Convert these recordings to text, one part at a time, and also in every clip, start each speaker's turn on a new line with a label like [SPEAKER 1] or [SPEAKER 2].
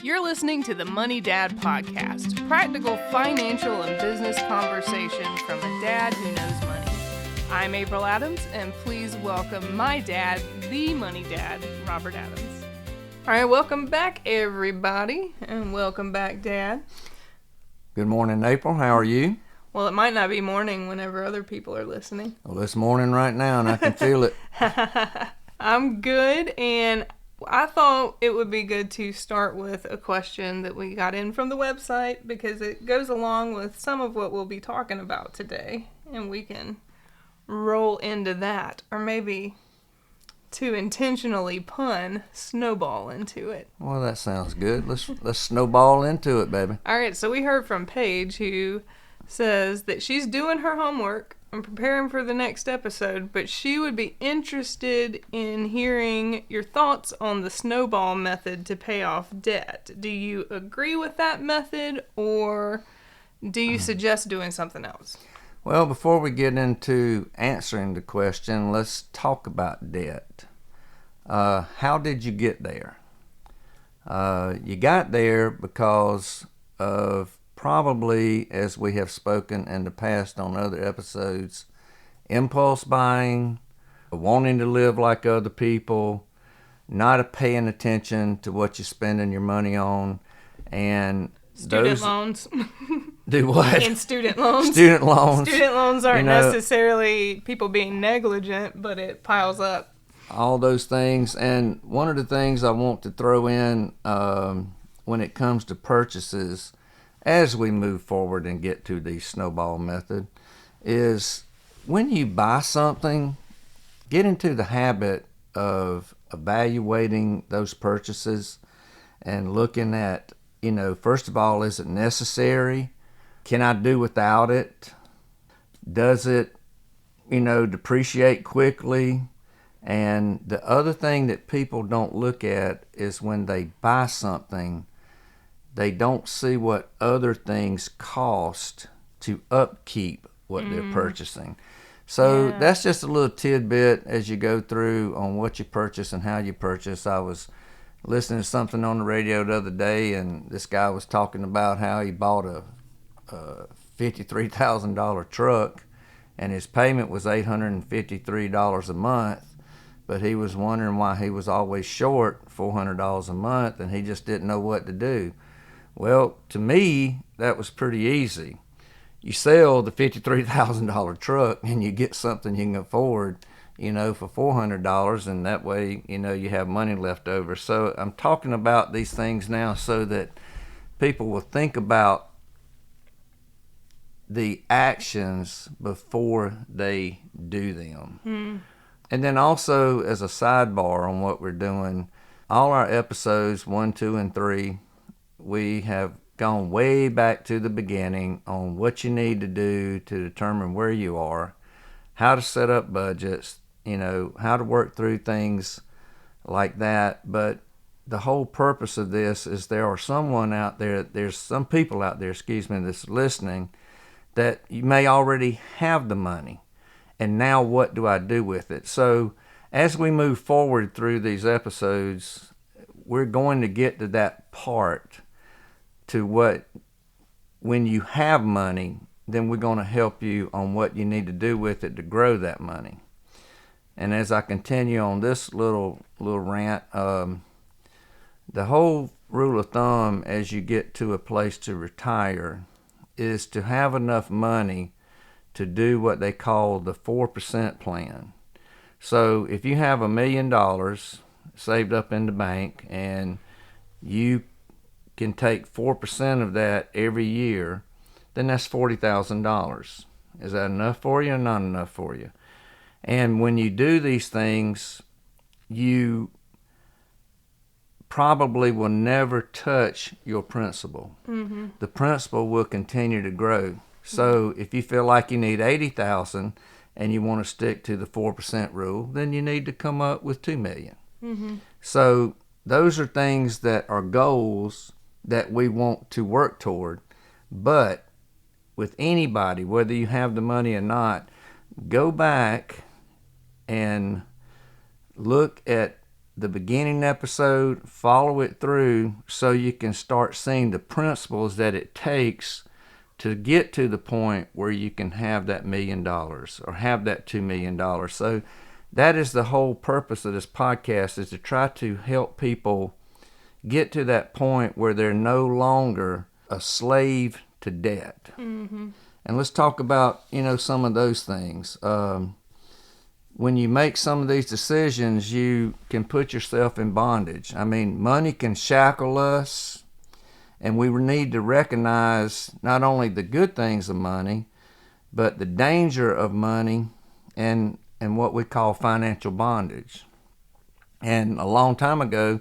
[SPEAKER 1] You're listening to the Money Dad Podcast, practical financial and business conversation from a dad who knows money. I'm April Adams, and please welcome my dad, the Money Dad, Robert Adams. All right, welcome back, everybody, and welcome back, Dad.
[SPEAKER 2] Good morning, April. How are you?
[SPEAKER 1] Well, it might not be morning whenever other people are listening.
[SPEAKER 2] Well, it's morning right now, and I can feel it.
[SPEAKER 1] I'm good, and I thought it would be good to start with a question that we got in from the website because it goes along with some of what we'll be talking about today, and we can roll into that, or maybe to intentionally pun, snowball into it.
[SPEAKER 2] Well, that sounds good. Let's snowball into it, baby.
[SPEAKER 1] All right, so we heard from Paige, who says that she's doing her homework and preparing for the next episode, but she would be interested in hearing your thoughts on the snowball method to pay off debt. Do you agree with that method, or do you suggest doing something else?
[SPEAKER 2] Well, before we get into answering the question, let's talk about debt. How did you get there? You got there because of probably, as we have spoken in the past on other episodes, impulse buying, wanting to live like other people, not paying attention to what you're spending your money on, and
[SPEAKER 1] student loans.
[SPEAKER 2] Do what?
[SPEAKER 1] And student loans.
[SPEAKER 2] Student loans.
[SPEAKER 1] Student loans aren't necessarily people being negligent, but it piles up.
[SPEAKER 2] All those things. And one of the things I want to throw in when it comes to purchases as we move forward and get to the snowball method is when you buy something, get into the habit of evaluating those purchases and looking at, first of all, is it necessary? Can I do without it? Does it, depreciate quickly? And the other thing that people don't look at is when they buy something, they don't see what other things cost to upkeep what they're purchasing. So that's just a little tidbit as you go through on what you purchase and how you purchase. I was listening to something on the radio the other day, and this guy was talking about how he bought a $53,000 truck, and his payment was $853 a month, but he was wondering why he was always short $400 a month, and he just didn't know what to do. Well, to me, that was pretty easy. You sell the $53,000 truck and you get something you can afford, for $400, and that way, you have money left over. So I'm talking about these things now so that people will think about the actions before they do them. And then also, as a sidebar on what we're doing, all our episodes 1, 2, and 3, we have gone way back to the beginning on what you need to do to determine where you are, how to set up budgets, how to work through things like that. But the whole purpose of this is there's some people out there, that's listening, that you may already have the money. And now what do I do with it? So as we move forward through these episodes, we're going to get to that part to when you have money, then we're going to help you on what you need to do with it to grow that money. And as I continue on this little rant, the whole rule of thumb as you get to a place to retire is to have enough money to do what they call the 4% plan. So if you have $1 million saved up in the bank and you can take 4% of that every year, then that's $40,000. Is that enough for you or not enough for you? And when you do these things, you probably will never touch your principal. The principal will continue to grow. So if you feel like you need $80,000 and you want to stick to the 4% rule, then you need to come up with $2 million. So those are things that are goals that we want to work toward. But with anybody, whether you have the money or not, go back and look at the beginning episode, follow it through so you can start seeing the principles that it takes to get to the point where you can have that $1 million or have that $2 million. So that is the whole purpose of this podcast, is to try to help people get to that point where they're no longer a slave to debt.
[SPEAKER 1] Mm-hmm.
[SPEAKER 2] And let's talk about, some of those things. When you make some of these decisions, you can put yourself in bondage. I mean, money can shackle us, and we need to recognize not only the good things of money, but the danger of money and what we call financial bondage. And a long time ago,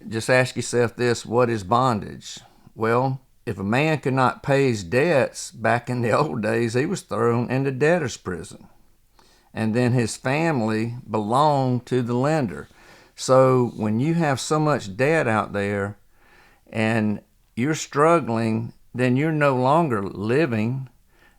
[SPEAKER 2] just ask yourself this: what is bondage? Well, if a man could not pay his debts back in the old days, he was thrown into debtor's prison. And then his family belonged to the lender. So when you have so much debt out there and you're struggling, then you're no longer living.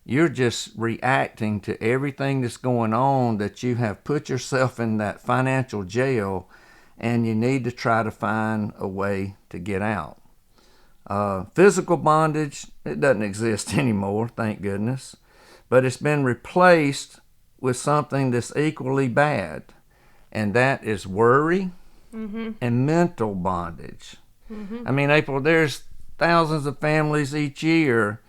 [SPEAKER 2] You're just reacting to everything that's going on, that you have put yourself in that financial jail, and you need to try to find a way to get out. Physical bondage, it doesn't exist anymore, thank goodness. But it's been replaced with something that's equally bad, and that is worry and mental bondage. I mean, April, there's thousands of families each year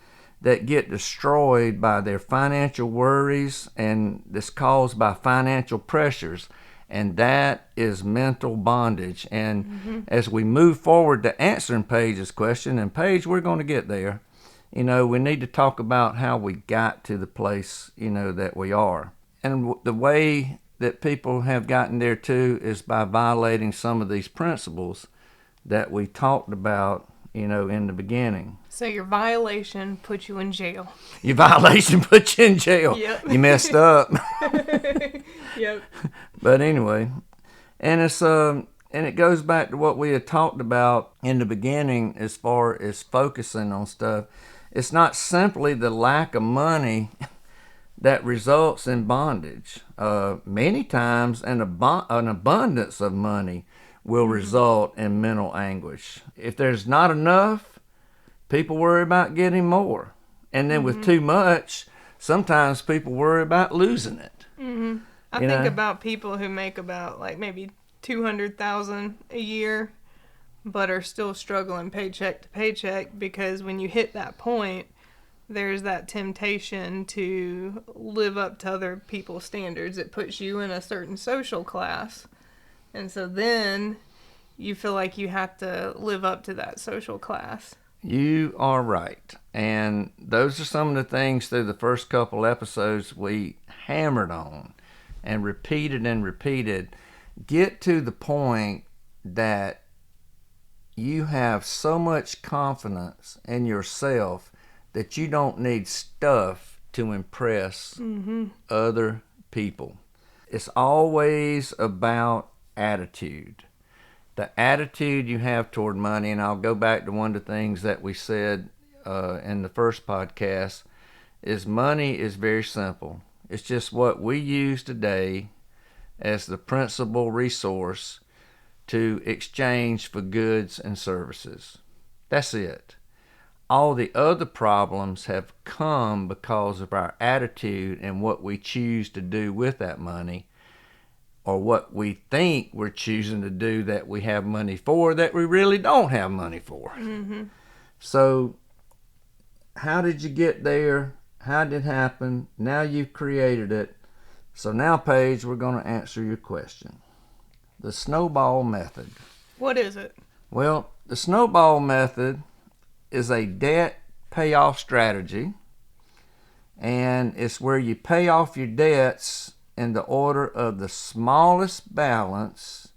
[SPEAKER 2] that get destroyed by their financial worries, and that's caused by financial pressures, and that is mental bondage. And as we move forward to answering Paige's question, and Paige, we're going to get there, we need to talk about how we got to the place, that we are. And the way that people have gotten there too is by violating some of these principles that we talked about, in the beginning.
[SPEAKER 1] So your violation put you in jail.
[SPEAKER 2] Your violation put you in jail.
[SPEAKER 1] Yep.
[SPEAKER 2] You messed up.
[SPEAKER 1] Yep.
[SPEAKER 2] But anyway, and it goes back to what we had talked about in the beginning as far as focusing on stuff. It's not simply the lack of money that results in bondage. Many times an abundance of money will result in mental anguish. If there's not enough, people worry about getting more. And then with too much, sometimes people worry about losing it.
[SPEAKER 1] I think about people who make about maybe $200,000 a year, but are still struggling paycheck to paycheck, because when you hit that point, there's that temptation to live up to other people's standards. It puts you in a certain social class. And so then you feel like you have to live up to that social class.
[SPEAKER 2] You are right. And those are some of the things through the first couple episodes we hammered on and repeated. Get to the point that you have so much confidence in yourself that you don't need stuff to impress other people. It's always about attitude. The attitude you have toward money, and I'll go back to one of the things that we said in the first podcast, is money is very simple. It's just what we use today as the principal resource to exchange for goods and services. That's it. All the other problems have come because of our attitude and what we choose to do with that money, or what we think we're choosing to do that we have money for that we really don't have money for. So how did you get there? How did it happen? Now you've created it. So now, Paige, we're going to answer your question. The snowball method.
[SPEAKER 1] What is it?
[SPEAKER 2] Well, the snowball method is a debt payoff strategy, and it's where you pay off your debts in the order of the smallest balance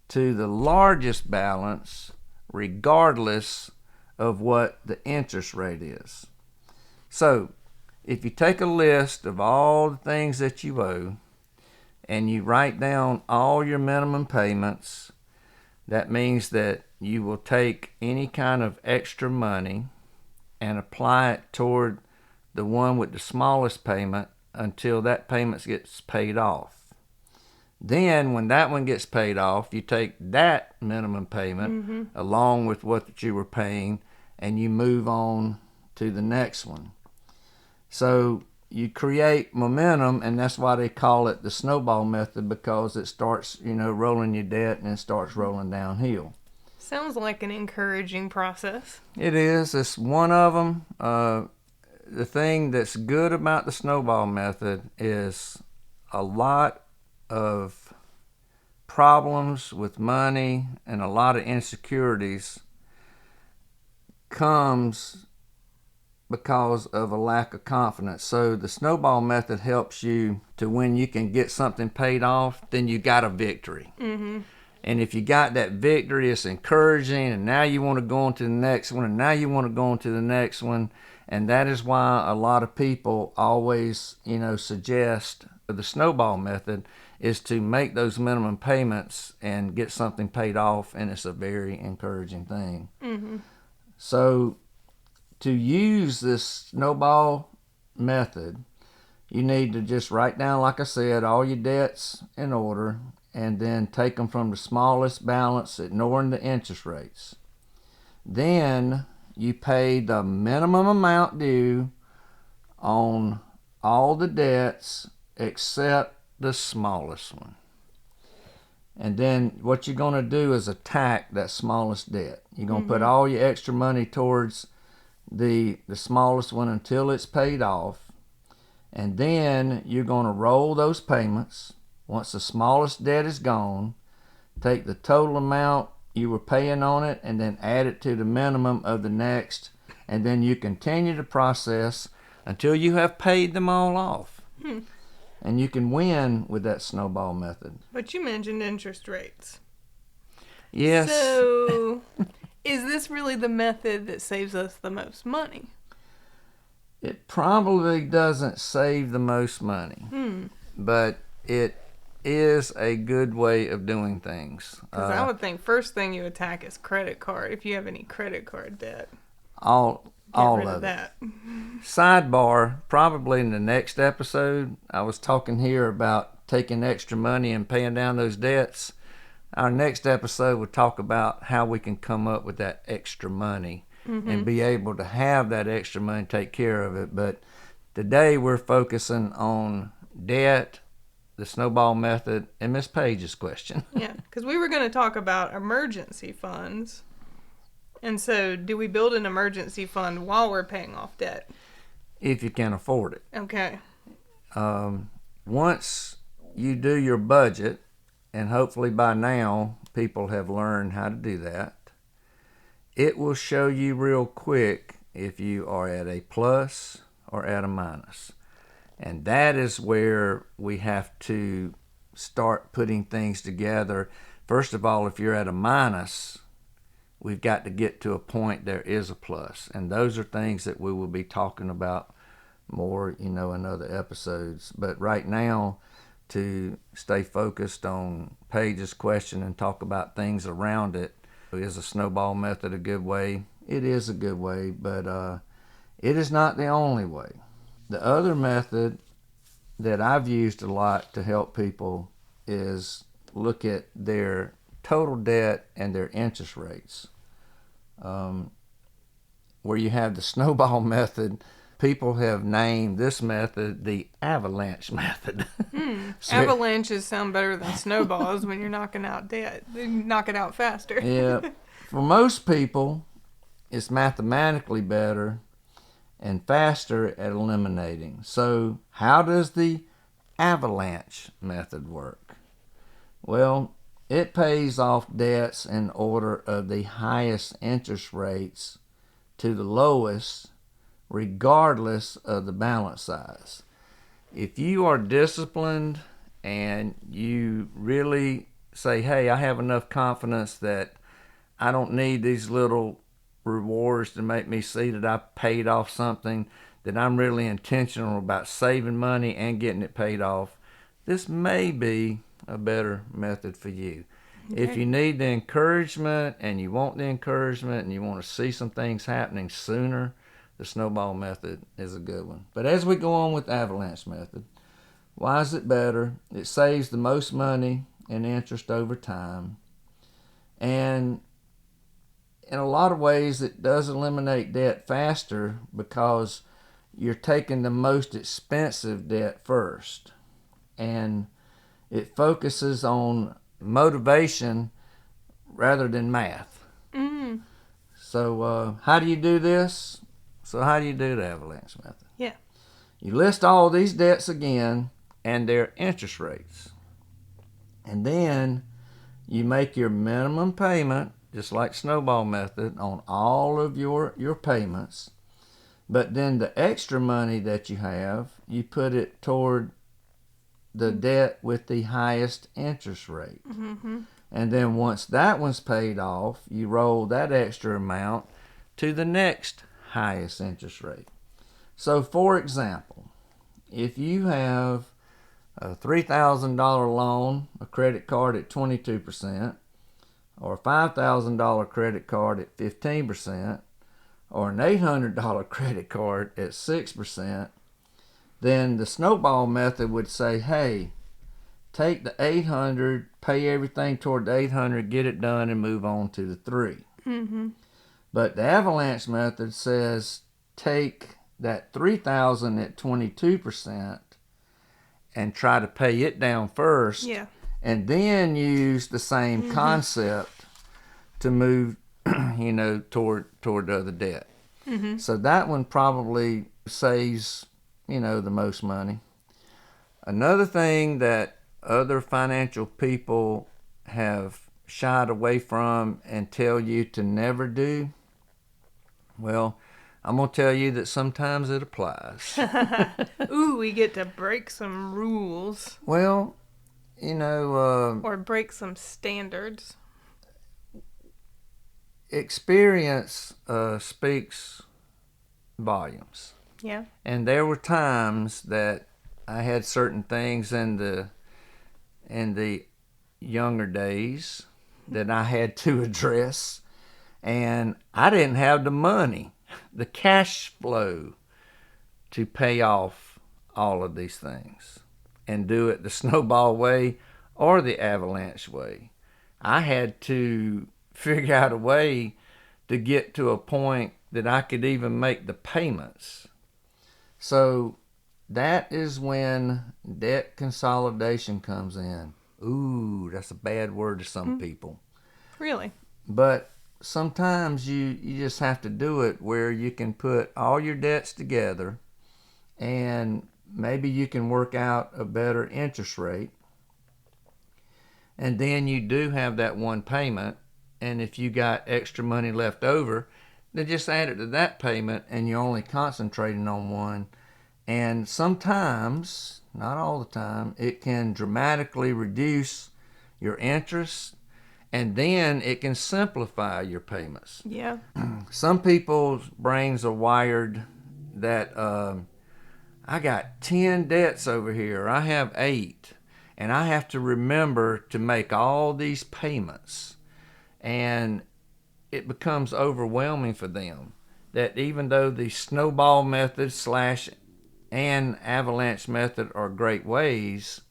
[SPEAKER 2] to the largest balance, regardless of what the interest rate is. So if you take a list of all the things that you owe and you write down all your minimum payments, that means that you will take any kind of extra money and apply it toward the one with the smallest payment until that payment gets paid off. Then when that one gets paid off, you take that minimum payment along with what you were paying, and you move on to the next one. So you create momentum, and that's why they call it the snowball method, because it starts, rolling your debt and it starts rolling downhill.
[SPEAKER 1] Sounds like an encouraging process.
[SPEAKER 2] It is. It's one of them. The thing that's good about the snowball method is a lot of problems with money and a lot of insecurities comes because of a lack of confidence. So the snowball method helps you to, when you can get something paid off, then you got a victory.
[SPEAKER 1] Mm-hmm.
[SPEAKER 2] And if you got that victory, it's encouraging, and now you want to go on to the next one, and now you want to go on to the next one. And that is why a lot of people always, suggest the snowball method is to make those minimum payments and get something paid off, and it's a very encouraging thing.
[SPEAKER 1] Mm-hmm.
[SPEAKER 2] So to use this snowball method, you need to just write down, like I said, all your debts in order, and then take them from the smallest balance, ignoring the interest rates. Then you pay the minimum amount due on all the debts except the smallest one. And then what you're going to do is attack that smallest debt. You're going to put all your extra money towards the smallest one until it's paid off. And then you're going to roll those payments. Once the smallest debt is gone, take the total amount you were paying on it and then add it to the minimum of the next. And then you continue the process until you have paid them all off. And you can win with that snowball method.
[SPEAKER 1] But you mentioned interest rates.
[SPEAKER 2] Yes.
[SPEAKER 1] So, is this really the method that saves us the most money?
[SPEAKER 2] It probably doesn't save the most money, but it is a good way of doing things.
[SPEAKER 1] Because I would think first thing you attack is credit card, if you have any credit card debt.
[SPEAKER 2] All
[SPEAKER 1] Get rid
[SPEAKER 2] of
[SPEAKER 1] of that.
[SPEAKER 2] Sidebar, probably in the next episode, I was talking here about taking extra money and paying down those debts. Our next episode will talk about how we can come up with that extra money and be able to have that extra money, take care of it. But today we're focusing on debt, the snowball method, and Miss Page's question.
[SPEAKER 1] Yeah, because we were going to talk about emergency funds. And so, do we build an emergency fund while we're paying off debt?
[SPEAKER 2] If you can afford it.
[SPEAKER 1] Okay.
[SPEAKER 2] Once you do your budget, and hopefully by now people have learned how to do that, it will show you real quick if you are at a plus or at a minus. And that is where we have to start putting things together. First of all, if you're at a minus, we've got to get to a point there is a plus. And those are things that we will be talking about more, in other episodes. But right now, to stay focused on Paige's question and talk about things around it, is a snowball method a good way? It is a good way, but it is not the only way. The other method that I've used a lot to help people is look at their total debt and their interest rates. Where you have the snowball method, people have named this method the avalanche method. So,
[SPEAKER 1] avalanches sound better than snowballs when you're knocking out debt. They knock it out faster.
[SPEAKER 2] Yeah. For most people, it's mathematically better and faster at eliminating. So how does the avalanche method work? Well, it pays off debts in order of the highest interest rates to the lowest, regardless of the balance size. If you are disciplined and you really say, hey, I have enough confidence that I don't need these little rewards to make me see that I paid off something, that I'm really intentional about saving money and getting it paid off, this may be a better method for you. Okay. If you need the encouragement and you want the encouragement and you want to see some things happening sooner, the snowball method is a good one. But as we go on with the avalanche method, Why is it better? It saves the most money and interest over time. And in a lot of ways, it does eliminate debt faster because you're taking the most expensive debt first. And it focuses on motivation rather than math.
[SPEAKER 1] Mm.
[SPEAKER 2] So how do you do this? So how do you do the avalanche method?
[SPEAKER 1] Yeah.
[SPEAKER 2] You list all these debts again and their interest rates. And then you make your minimum payment, just like snowball method, on all of your payments. But then the extra money that you have, you put it toward the debt with the highest interest rate.
[SPEAKER 1] Mm-hmm.
[SPEAKER 2] And then once that one's paid off, you roll that extra amount to the next highest interest rate. So for example, if you have a $3,000 loan, a credit card at 22%, or a $5,000 credit card at 15%, or an $800 credit card at 6%, then the snowball method would say, hey, take the 800, pay everything toward the 800, get it done, and move on to the 3.
[SPEAKER 1] Mm-hmm.
[SPEAKER 2] But the avalanche method says take that 3,000 at 22% and try to pay it down first.
[SPEAKER 1] Yeah.
[SPEAKER 2] And then use the same concept to move, toward the other debt.
[SPEAKER 1] Mm-hmm.
[SPEAKER 2] So that one probably saves, the most money. Another thing that other financial people have shied away from and tell you to never do, well, I'm going to tell you that sometimes it applies.
[SPEAKER 1] Ooh, we get to break some rules.
[SPEAKER 2] Well,
[SPEAKER 1] or break some standards.
[SPEAKER 2] Experience speaks volumes.
[SPEAKER 1] Yeah.
[SPEAKER 2] And there were times that I had certain things in the younger days that I had to address, and I didn't have the money, the cash flow to pay off all of these things and do it the snowball way or the avalanche way. I had to figure out a way to get to a point that I could even make the payments. So that is when debt consolidation comes in. Ooh, that's a bad word to some people.
[SPEAKER 1] Really?
[SPEAKER 2] But sometimes you just have to do it where you can put all your debts together and maybe you can work out a better interest rate. And then you do have that one payment. And if you got extra money left over, then just add it to that payment and you're only concentrating on one. And sometimes, not all the time, it can dramatically reduce your interest, and then it can simplify your payments.
[SPEAKER 1] Yeah.
[SPEAKER 2] Some people's brains are wired that I got 10 debts over here, I have 8, and I have to remember to make all these payments. And it becomes overwhelming for them that even though the snowball method / and avalanche method are great ways,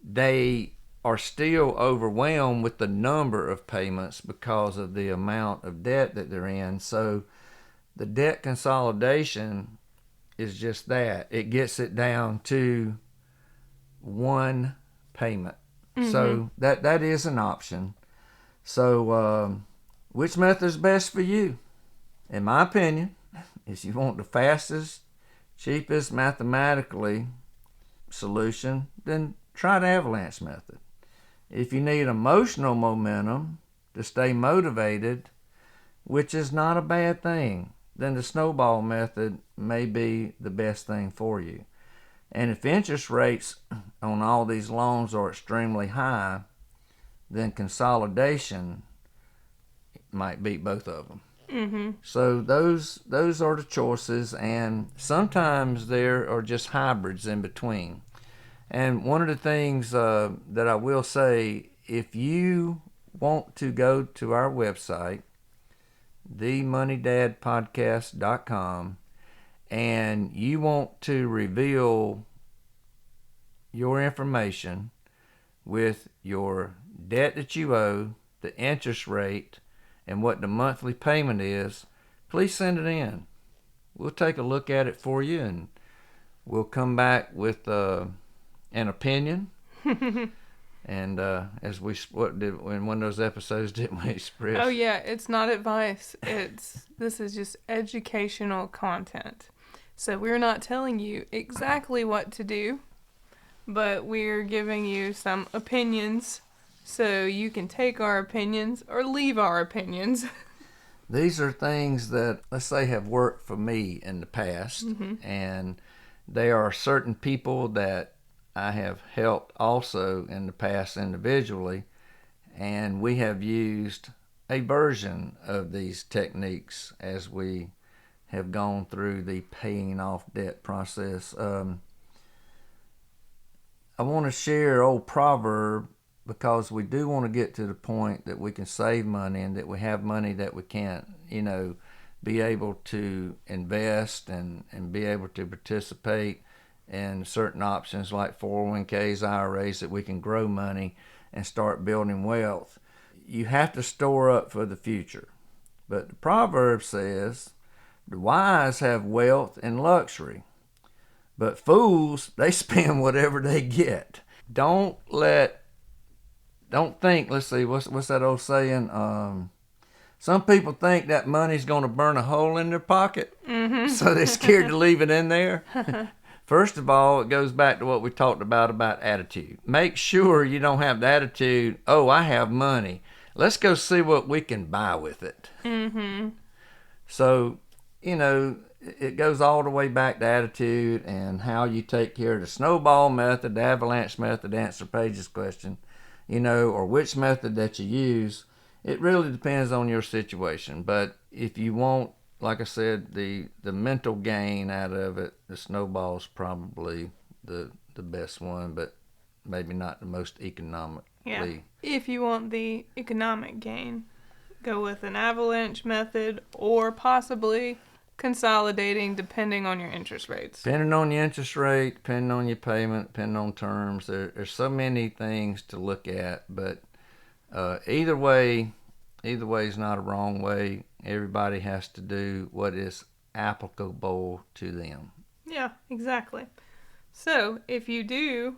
[SPEAKER 2] they are still overwhelmed with the number of payments because of the amount of debt that they're in. So the debt consolidation is just that. It gets it down to one payment. Mm-hmm. So that is an option. So which method is best for you? In my opinion, if you want the fastest, cheapest mathematically solution, then try the avalanche method. If you need emotional momentum to stay motivated, which is not a bad thing, then the snowball method may be the best thing for you. And if interest rates on all these loans are extremely high, then consolidation might beat both of them.
[SPEAKER 1] Mm-hmm.
[SPEAKER 2] So those are the choices, and sometimes there are just hybrids in between. And one of the things that I will say, if you want to go to our website, themoneydadpodcast.com, and you want to reveal your information with your debt that you owe, the interest rate, and what the monthly payment is, please send it in. We'll take a look at it for you, and we'll come back with an opinion. And as we in one of those episodes, didn't we express?
[SPEAKER 1] Oh yeah, it's not advice. This is just educational content. So we're not telling you exactly what to do, but we're giving you some opinions so you can take our opinions or leave our opinions.
[SPEAKER 2] These are things that, let's say, have worked for me in the past, and there are certain people that I have helped also in the past individually, and we have used a version of these techniques as we have gone through the paying off debt process. I want to share an old proverb, because we do want to get to the point that we can save money and that we have money that we can't, be able to invest and be able to participate in certain options like 401ks, IRAs, that we can grow money and start building wealth. You have to store up for the future. But the proverb says, the wise have wealth and luxury, but fools, they spend whatever they get. Don't think, let's see, what's that old saying? Some people think that money's going to burn a hole in their pocket, so they're scared to leave it in there. First of all, it goes back to what we talked about attitude. Make sure you don't have the attitude, oh, I have money, let's go see what we can buy with it. So, it goes all the way back to attitude and how you take care of the snowball method, the avalanche method, to answer Paige's question, or which method that you use. It really depends on your situation. But if you want, like I said, the mental gain out of it, the snowball's probably the best one, but maybe not the most economically.
[SPEAKER 1] Yeah. If you want the economic gain, go with an avalanche method or possibly consolidating depending on your interest rates.
[SPEAKER 2] Depending on your interest rate, depending on your payment, depending on terms. There's so many things to look at, but either way is not a wrong way. Everybody has to do what is applicable to them. Yeah,
[SPEAKER 1] exactly. So if you do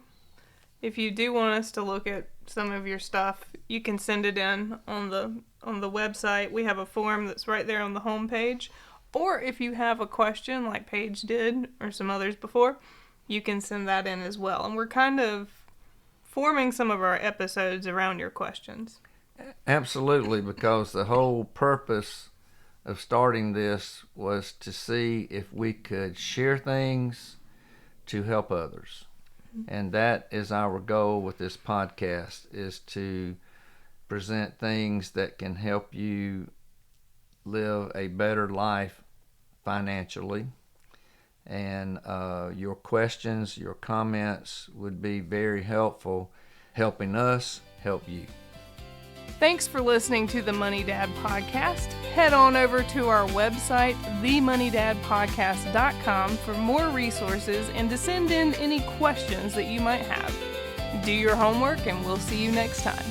[SPEAKER 1] want us to look at some of your stuff, you can send it in on the website. We have a form that's right there on the home page. Or if you have a question like Paige did or some others before, you can send that in as well. And we're kind of forming some of our episodes around your questions.
[SPEAKER 2] Absolutely, because the whole purpose of starting this was to see if we could share things to help others. And that is our goal with this podcast, is to present things that can help you live a better life financially. And your questions, your comments would be very helpful, helping us help you.
[SPEAKER 1] Thanks for listening to the Money Dad Podcast. Head on over to our website, themoneydadpodcast.com, for more resources and to send in any questions that you might have. Do your homework, and we'll see you next time.